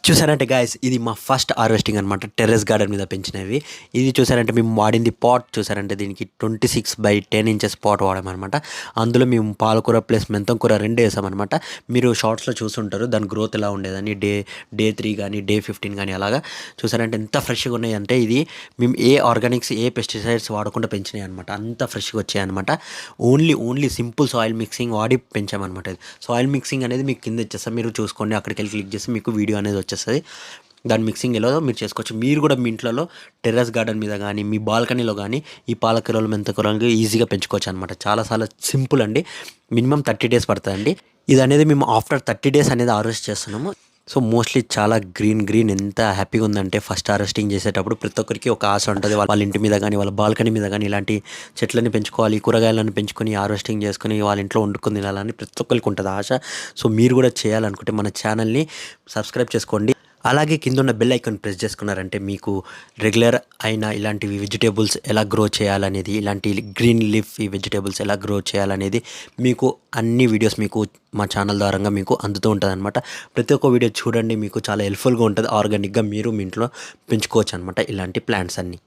చూసారంటే గాయస్ ఇది మా ఫస్ట్ హార్వెస్టింగ్ అనమాట. టెర్రస్ గార్డెన్ మీద పెంచినవి. ఇది చూసారంటే మేము వాడింది పాట్ చూసారంటే దీనికి 26x10 ఇంచెస్ పాట్ వాడామన్నమాట. అందులో మేము పాలకూర ప్లస్ మెంతం కూర 2 వేసామన్నమాట. మీరు షార్ట్స్లో చూసుంటారు దాని గ్రోత్ ఎలా ఉండేదని. డే 3 కానీ డే 15 కానీ అలాగా చూసారంటే ఎంత ఫ్రెష్గా ఉన్నాయి అంటే ఇది మేము ఏ ఆర్గానిక్స్ ఏ పెస్టిసైడ్స్ వాడకుండా పెంచినాయి అనమాట. అంత ఫ్రెష్గా వచ్చాయి అనమాట. ఓన్లీ సింపుల్ సాయిల్ మిక్సింగ్ వాడి పెంచామన్నమాట. ఇది సాయిల్ మిక్సింగ్ అనేది మీకు కింద ఇచ్చేస్తాం, మీరు చూసుకోండి. అక్కడికి వెళ్ళి క్లిక్ చేస్తే మీకు వీడియో అనేది వచ్చేస్తుంది. దాని మిక్సింగ్ ఎలా మీరు చేసుకోవచ్చు. మీరు కూడా మీ ఇంట్లో టెర్రస్ గార్డెన్ మీద కానీ మీ బాల్కనీలో కానీ ఈ పాలకూరలు మెంతకూరలు ఈజీగా పెంచుకోవచ్చు అనమాట. చాలా సింపుల్ అండి. మినిమం 30 days పడుతుందండి. ఇది అనేది మేము ఆఫ్టర్ 30 days అనేది హార్వెస్ట్ చేస్తున్నాము. సో మోస్ట్లీ చాలా గ్రీన్ ఎంత హ్యాపీగా ఉందంటే ఫస్ట్ హార్వెస్టింగ్ చేసేటప్పుడు ప్రతి ఒక్కరికి ఒక ఆశ ఉంటుంది. వాళ్ళ ఇంటి మీద కానీ వాళ్ళ బాల్కనీ మీద కానీ ఇలాంటి చెట్లని పెంచుకోవాలి, కూరగాయలను పెంచుకొని హార్వెస్టింగ్ చేసుకొని వాళ్ళ ఇంట్లో వండుకొని తినాలని ప్రతి ఒక్కరికి ఉంటుంది ఆశ. సో మీరు కూడా చేయాలనుకుంటే మన ఛానల్ని సబ్స్క్రైబ్ చేసుకోండి. అలాగే కింద ఉన్న బెల్ ఐకాన్ ప్రెస్ చేసుకున్నారంటే మీకు రెగ్యులర్ అయిన ఇలాంటివి వెజిటేబుల్స్ ఎలా గ్రో చేయాలనేది, ఇలాంటి గ్రీన్ లీఫ్ వెజిటేబుల్స్ ఎలా గ్రో చేయాలనేది మీకు అన్ని వీడియోస్ మీకు మా ఛానల్ ద్వారా మీకు అందుతూ ఉంటుంది అనమాట. ప్రతి ఒక్క వీడియో చూడండి, మీకు చాలా హెల్ప్ఫుల్గా ఉంటుంది. ఆర్గానిక్గా మీరు మీ ఇంట్లో పెంచుకోవచ్చు అనమాట ఇలాంటి ప్లాంట్స్ అన్నీ.